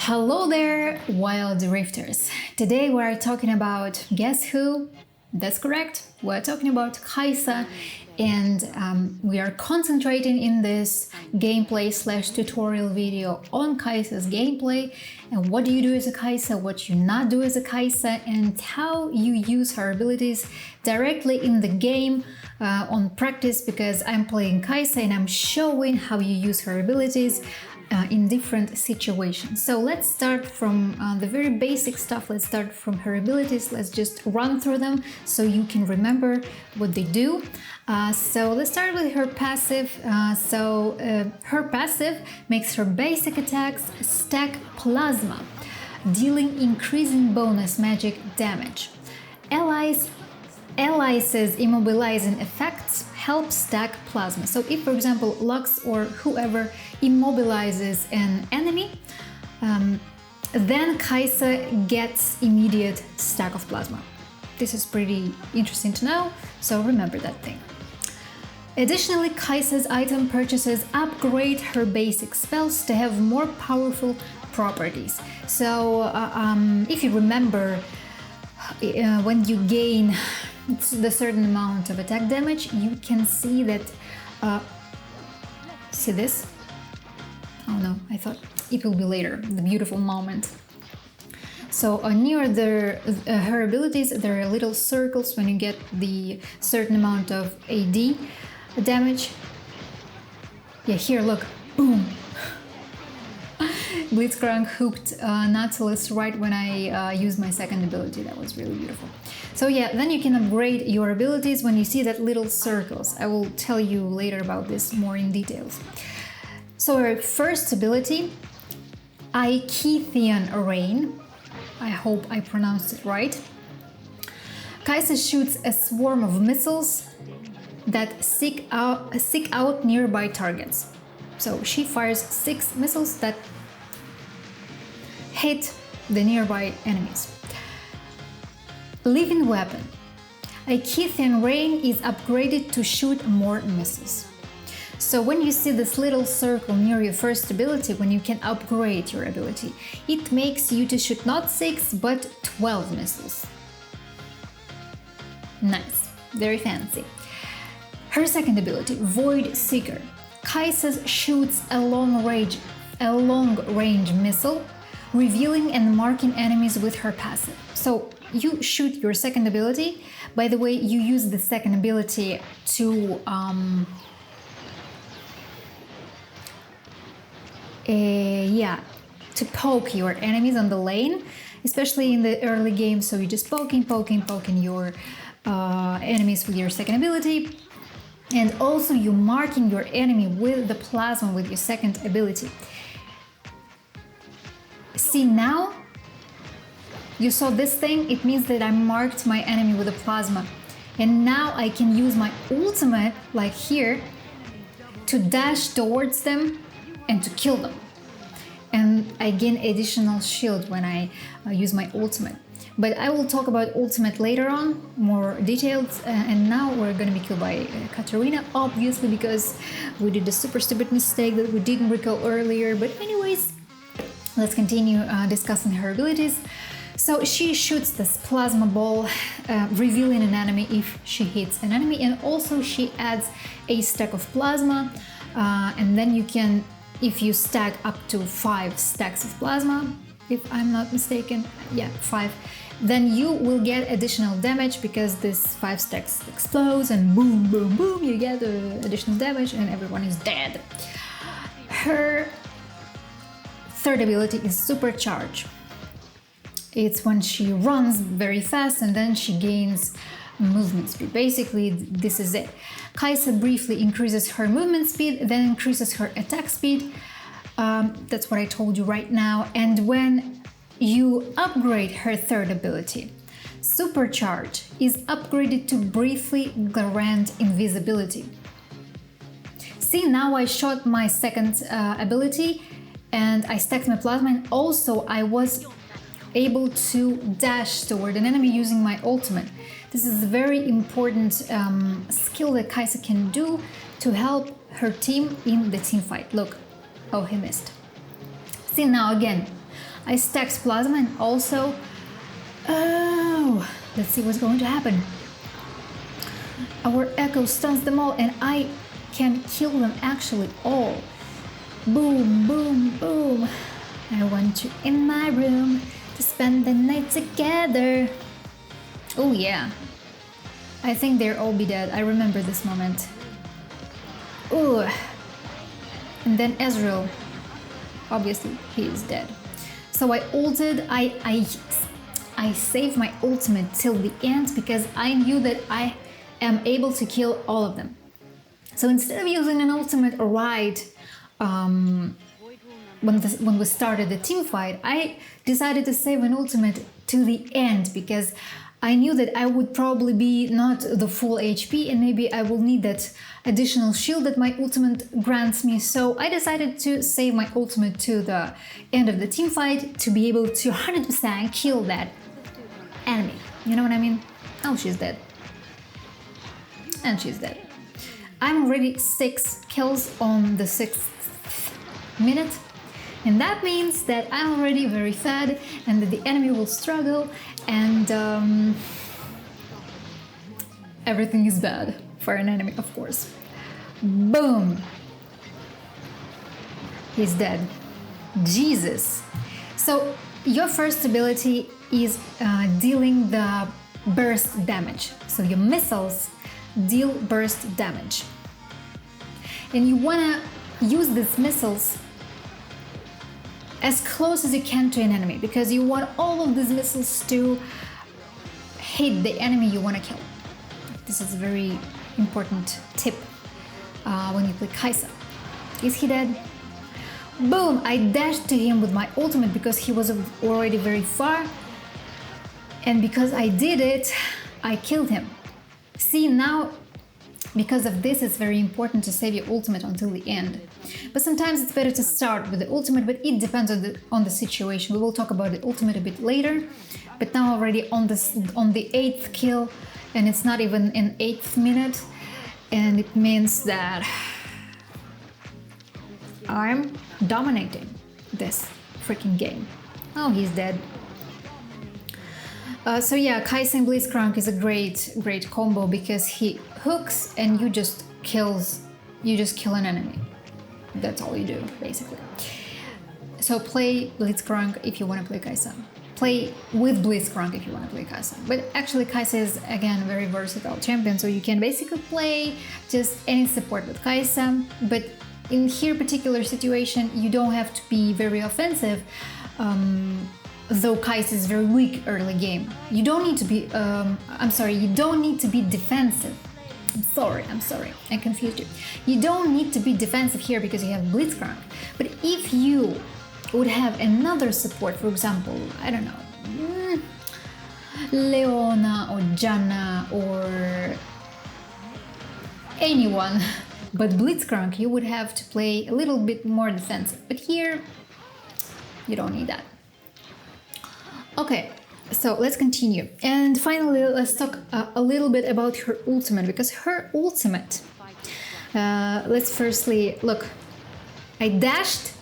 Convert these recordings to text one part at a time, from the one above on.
Hello there, wild drifters. Today we are talking about, guess who? That's correct, we're talking about Kaisa, and we are concentrating in this gameplay / tutorial video on Kaisa's gameplay and what do you do as a Kaisa, what you not do as a Kaisa, and how you use her abilities directly in the game on practice, because I'm playing Kaisa and I'm showing how you use her abilities in different situations. So let's start from the very basic stuff. Let's start from her abilities. Let's just run through them so you can remember what they do. So let's start with her passive. Her passive makes her basic attacks stack plasma, dealing increasing bonus magic damage. Allies' immobilizing effects help stack plasma. So if, for example, Lux or whoever immobilizes an enemy, then Kaisa gets immediate stack of plasma. This is pretty interesting to know, so remember that thing. Additionally, Kaisa's item purchases upgrade her basic spells to have more powerful properties. So if you remember, when you gain the certain amount of attack damage, you can see that see this? Oh no, I thought it will be later, the beautiful moment. So near her abilities, there are little circles when you get the certain amount of AD damage. Yeah, here, look, boom. Blitzcrank hooked Nautilus right when I used my second ability. That was really beautiful. So yeah, then you can upgrade your abilities when you see that little circles. I will tell you later about this more in details. So her first ability, Aikithian Rain. I hope I pronounced it right. Kaisa shoots a swarm of missiles that seek out nearby targets. So she fires 6 missiles that hit the nearby enemies. Living weapon. Aikithian Rain is upgraded to shoot more missiles. So when you see this little circle near your first ability, when you can upgrade your ability, it makes you to shoot not 6 but 12 missiles. Nice, very fancy. Her second ability, Void Seeker. Kaisa shoots a long range missile, revealing and marking enemies with her passive. So you shoot your second ability. By the way, you use the second ability to to poke your enemies on the lane, especially in the early game. So you're just poking your enemies with your second ability, and also you're marking your enemy with the plasma with your second ability. See, now you saw this thing, it means that I marked my enemy with a plasma, and now I can use my ultimate, like here, to dash towards them and to kill them. And I gain additional shield when I use my ultimate. But I will talk about ultimate later on, more details, and now we're gonna be killed by Katarina, obviously, because we did a super stupid mistake that we didn't recall earlier. But anyways, let's continue discussing her abilities. So she shoots this plasma ball, revealing an enemy if she hits an enemy, and also she adds a stack of plasma, and then you can, if you stack up to 5 stacks of plasma, if I'm not mistaken, yeah, 5, then you will get additional damage, because this 5 stacks explodes and boom, boom, boom, you get additional damage and everyone is dead. Her third ability is Supercharge. It's when she runs very fast and then she gains movement speed. Basically, this is it. Kaisa briefly increases her movement speed, then increases her attack speed. That's what I told you right now. And when you upgrade her third ability, Supercharge is upgraded to briefly grant invisibility. See, now I shot my second ability and I stacked my plasma, and also I was able to dash toward an enemy using my ultimate. This is a very important skill that Kaisa can do to help her team in the team fight. Look, oh, he missed. See, now again, I stacked plasma and also... Oh, let's see what's going to happen. Our echo stuns them all and I can kill them actually all. Boom, boom, boom. I want you in my room to spend the night together. Oh yeah. I think they'll all be dead. I remember this moment. Ooh. And then Ezreal. Obviously, he is dead. So I ulted. I saved my ultimate till the end because I knew that I am able to kill all of them. So instead of using an ultimate right when we started the team fight, I decided to save an ultimate to the end because I knew that I would probably be not the full HP and maybe I will need that additional shield that my ultimate grants me. So I decided to save my ultimate to the end of the team fight to be able to 100% kill that enemy. You know what I mean? Oh, she's dead. And she's dead. I'm already 6 kills on the 6th minute. And that means that I'm already very fed and that the enemy will struggle and everything is bad for an enemy, of course. Boom! He's dead. Jesus! So your first ability is dealing the burst damage. So your missiles deal burst damage. And you wanna use these missiles as close as you can to an enemy because you want all of these missiles to hit the enemy you want to kill. This is a very important tip when you play Kai'Sa. Is he dead? Boom! I dashed to him with my ultimate because he was already very far, and because I did it, I killed him. See, now because of this, it's very important to save your ultimate until the end. But sometimes it's better to start with the ultimate, but it depends on the situation. We will talk about the ultimate a bit later. But now already on the 8th kill, and it's not even in 8th minute, and it means that I'm dominating this freaking game. Oh, he's dead. So yeah, Kai'Sa and Blitzcrank is a great combo because he hooks and you just kill an enemy. That's all you do, basically. So play Blitzcrank if you want to play Kai'Sa. Play with Blitzcrank if you want to play Kai'Sa. But actually Kai'Sa is, again, a very versatile champion, so you can basically play just any support with Kai'Sa. But in here particular situation, you don't have to be very offensive, though Kai'Sa is very weak early game. You don't need to be, you don't need to be defensive. I'm sorry, I confused you. You don't need to be defensive here because you have Blitzcrank. But if you would have another support, for example, I don't know, Leona or Janna or anyone but Blitzcrank, you would have to play a little bit more defensive. But here, you don't need that. Okay, so let's continue. And finally, let's talk a little bit about her ultimate, because her ultimate, let's firstly look. I dashed,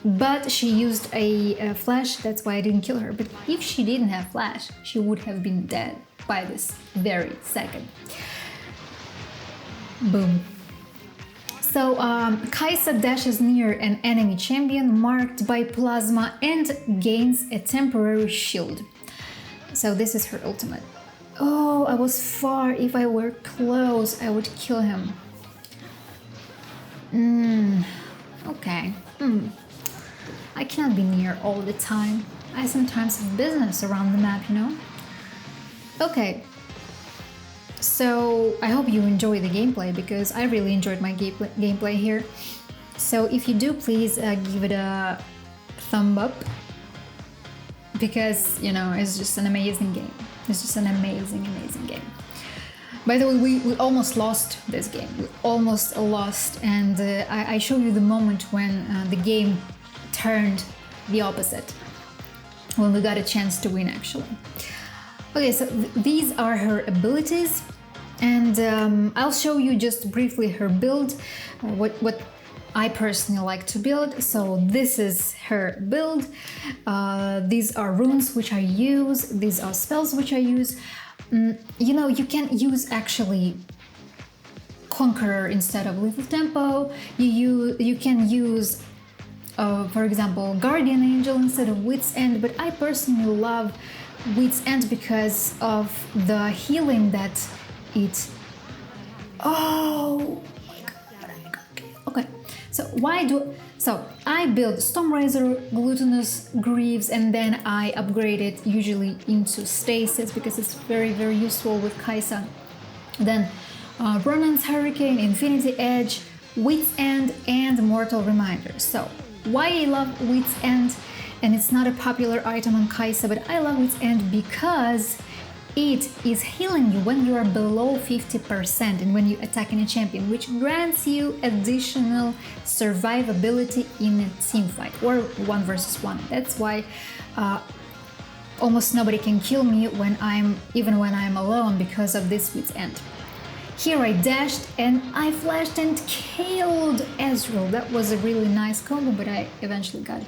but she used a flash, that's why I didn't kill her. But if she didn't have flash, she would have been dead by this very second. Boom. So Kai'Sa dashes near an enemy champion marked by plasma and gains a temporary shield. So this is her ultimate. Oh, I was far. If I were close, I would kill him. Okay. I cannot be near all the time. I sometimes have business around the map, you know? Okay. So I hope you enjoy the gameplay, because I really enjoyed my gameplay here. So if you do, please give it a thumb up, because, you know, it's just an amazing game. It's just an amazing game. By the way, we almost lost this game. We almost lost, and I show you the moment when the game turned the opposite, when we got a chance to win, actually. Okay, so these are her abilities, and I'll show you just briefly her build, what I personally like to build. So this is her build. These are runes which I use. These are spells which I use. You know, you can use actually Conqueror instead of Lethal Tempo. You can use, for example, Guardian Angel instead of Wit's End. But I personally love Wit's End because of the healing that it. Oh my god! Okay, so I build Stormraiser, Glutinous Greaves, and then I upgrade it usually into Stasis because it's very useful with Kai'Sa. Then Ronan's Hurricane, Infinity Edge, Wit's End, and Mortal Reminder. So why I love Wit's End, and it's not a popular item on Kai'Sa, but I love Wit's End because it is healing you when you are below 50% and when you attack any champion, which grants you additional survivability in a team fight or 1 versus 1. That's why almost nobody can kill me even when I'm alone because of this Wit's End. Here I dashed and I flashed and killed Ezreal. That was a really nice combo, but I eventually got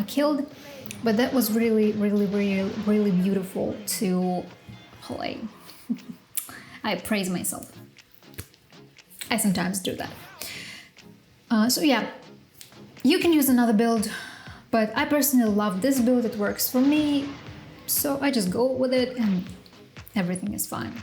killed. But that was really beautiful to play. I praise myself. I sometimes do that. So yeah, you can use another build, but I personally love this build. It works for me, so I just go with it and everything is fine.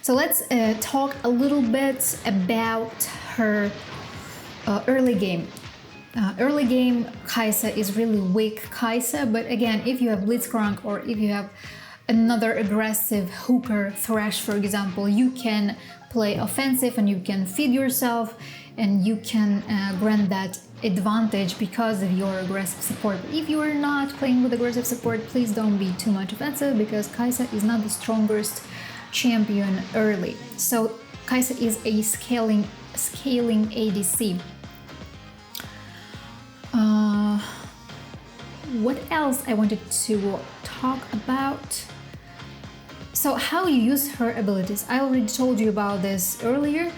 So let's talk a little bit about her early game. Early game Kai'Sa is really weak Kai'Sa, but again, if you have Blitzcrank or if you have another aggressive hooker, Thresh for example, you can play offensive and you can feed yourself and you can grant that advantage because of your aggressive support. But if you are not playing with aggressive support, please don't be too much offensive because Kai'Sa is not the strongest champion early. So Kai'Sa is a scaling ADC. What else I wanted to talk about? So how you use her abilities. I already told you about this earlier,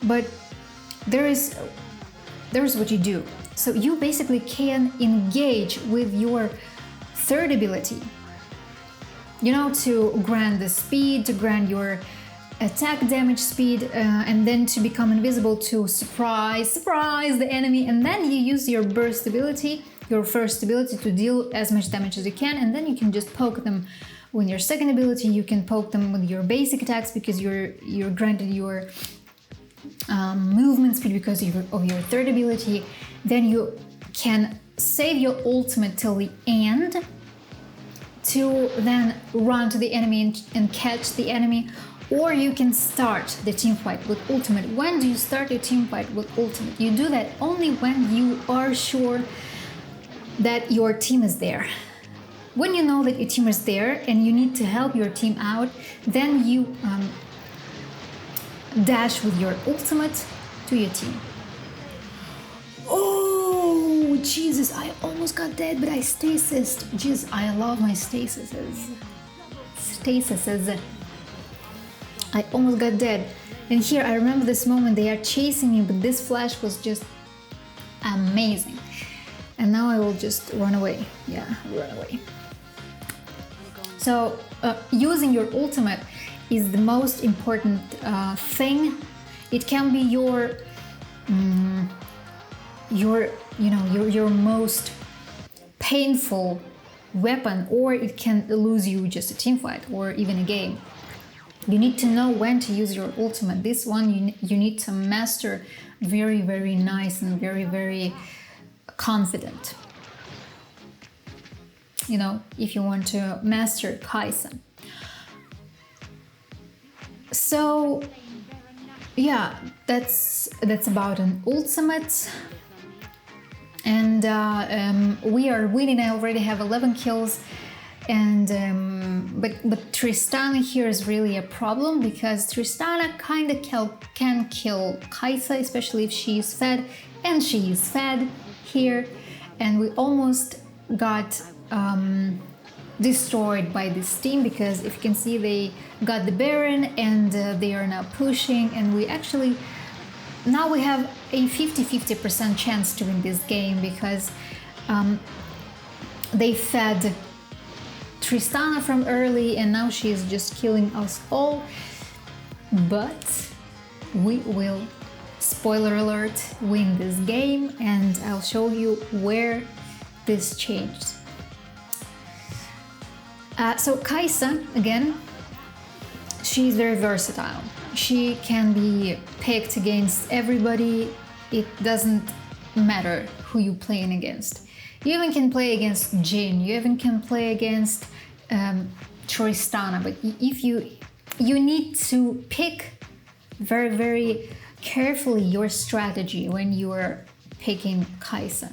but there is what you do. So you basically can engage with your third ability, you know, to grant the speed, to grant your attack damage speed, and then to become invisible to surprise the enemy, and then you use your burst ability, your first ability, to deal as much damage as you can, and then you can just poke them with your second ability. You can poke them with your basic attacks because you're granted your movement speed because of your third ability. Then you can save your ultimate till the end to then run to the enemy and catch the enemy. Or you can start the team fight with ultimate. When do you start your team fight with ultimate? You do that only when you are sure that your team is there. When you know that your team is there and you need to help your team out, then you dash with your ultimate to your team. Oh, Jesus, I almost got dead, but I stasised. Jesus, I love my stasises. I almost got dead. And here, I remember this moment, they are chasing me, but this flash was just amazing. And now I will just run away. Yeah, run away. So, using your ultimate is the most important thing. It can be your most painful weapon, or it can lose you just a team fight or even a game. You need to know when to use your ultimate. This one you need to master very nice and very confident. You know, if you want to master Kai'Sa. So yeah, that's about an ultimate. And we are winning. I already have 11 kills. And but Tristana here is really a problem because Tristana kind of can kill Kai'Sa, especially if she is fed, and she is fed here, and we almost got destroyed by this team because if you can see, they got the Baron and they are now pushing, and we actually now we have a 50-50% chance to win this game because they fed Tristana from early and now she's just killing us all. But we will, spoiler alert, win this game, and I'll show you where this changed. So Kai'Sa, again, she's very versatile. She can be picked against everybody. It doesn't matter who you're playing against. You even can play against Jhin. You even can play against Tristana. But if you need to pick very, very carefully your strategy when you are picking Kai'Sa.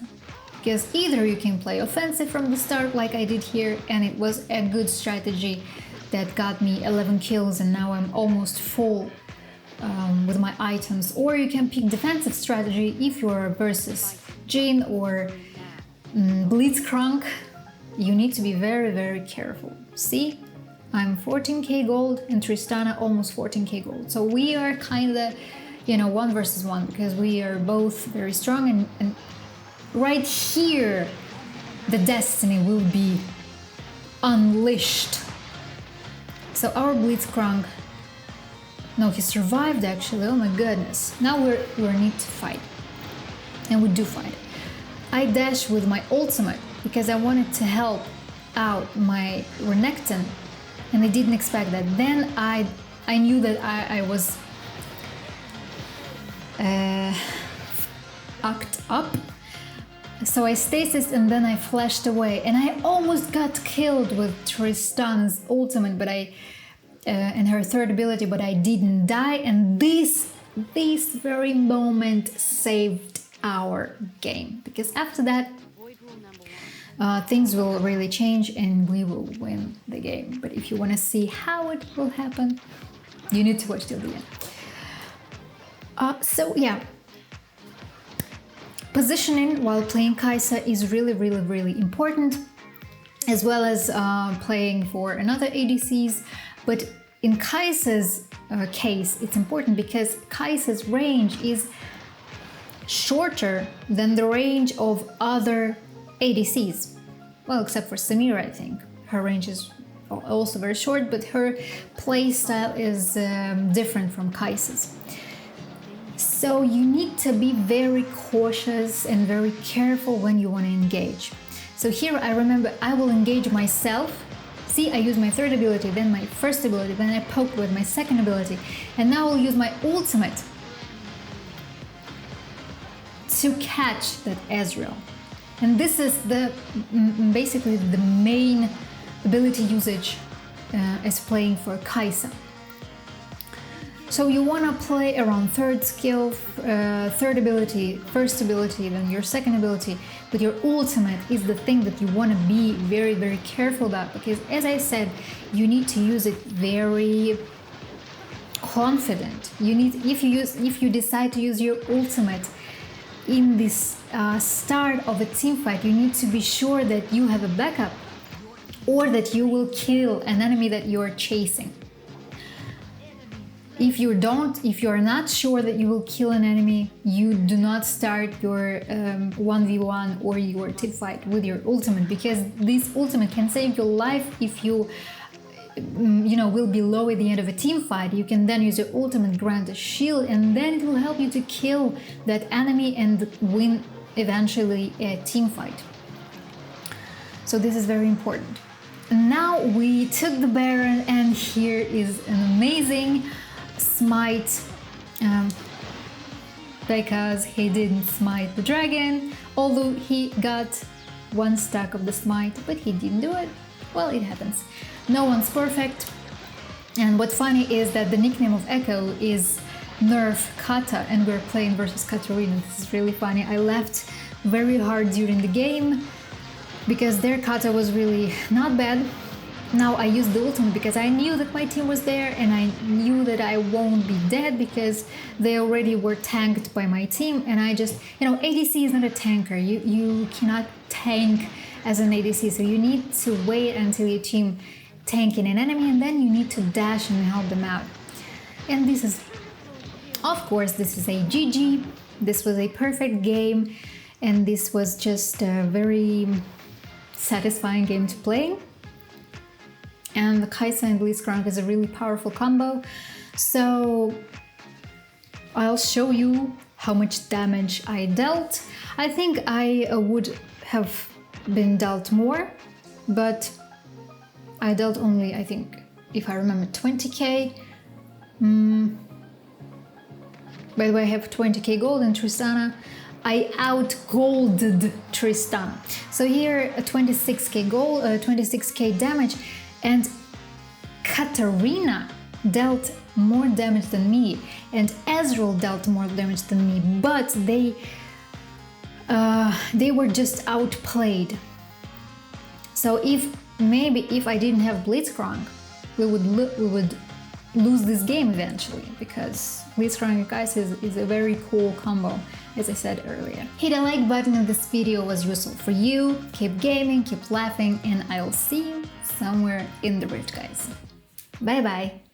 Because either you can play offensive from the start like I did here, and it was a good strategy that got me 11 kills and now I'm almost full with my items, or you can pick defensive strategy if you are versus Jhin or Blitzcrank. You need to be very, very careful. See, I'm 14k gold and Tristana almost 14k gold. So we are kind of, you know, 1 versus 1 because we are both very strong, and right here the destiny will be unleashed. So our Blitzcrank, no, he survived actually, oh my goodness. Now we need to fight, and we do fight. I dash with my ultimate because I wanted to help out my Renekton, and I didn't expect that. Then I knew that I was fucked up. So I stasis and then I flashed away, and I almost got killed with Tristana's ultimate, but and her third ability, but I didn't die, and this very moment saved our game, because after that things will really change and we will win the game. But if you want to see how it will happen, you need to watch till the end. So yeah, positioning while playing Kai'Sa is really, really, really important, as well as playing for another ADCs. But in Kai'Sa's case, it's important because Kai'Sa's range is shorter than the range of other ADCs. Well, except for Samira, I think. Her range is also very short, but her playstyle is different from Kai'Sa's. So you need to be very cautious and very careful when you want to engage. So here I remember I will engage myself. See, I use my third ability, then my first ability, then I poke with my second ability, and now I'll use my ultimate to catch that Ezreal. And this is the basically the main ability usage as playing for Kai'Sa. So you want to play around third skill, third ability, first ability, then your second ability, but your ultimate is the thing that you want to be very, very careful about, because as I said, you need to use it very confident. You need, if you decide to use your ultimate in this start of a team fight, you need to be sure that you have a backup or that you will kill an enemy that you are chasing. If you're not sure that you will kill an enemy, you do not start your 1v1 or your team fight with your ultimate, because this ultimate can save your life if you will be low at the end of a team fight. You can then use your ultimate, grant a shield, and then it will help you to kill that enemy and win eventually a team fight. So this is very important. Now we took the Baron, and here is an amazing smite, because he didn't smite the dragon, although he got 1 stack of the smite, but he didn't do it. Well, it happens. No one's perfect. And what's funny is that the nickname of Echo is Nerf Kata, and we're playing versus Katarina. This is really funny. I laughed very hard during the game because their Kata was really not bad. Now I used the ultimate because I knew that my team was there, and I knew that I won't be dead because they already were tanked by my team. And I just, ADC is not a tanker. You cannot tank as an ADC, so you need to wait until your team tanking an enemy, and then you need to dash and help them out. And this is Of course, this is a GG. This was a perfect game, and this was just a very satisfying game to play. And the Kai'Sa and Blitzcrank is a really powerful combo. So I'll show you how much damage I dealt. I think I would have been dealt more, but I dealt only, I think, if I remember, 20k. By the way, I have 20k gold in Tristana. I out-golded Tristana. So here, a 26k gold, 26k damage, and Katarina dealt more damage than me, and Ezreal dealt more damage than me, but they were just outplayed. So maybe if I didn't have Blitzcrank, we would lose this game eventually, because Blitzcrank and Kai'Sa is a very cool combo, as I said earlier. Hit a like button if this video was useful for you. Keep gaming, keep laughing, and I'll see you somewhere in the rift, guys. Bye bye!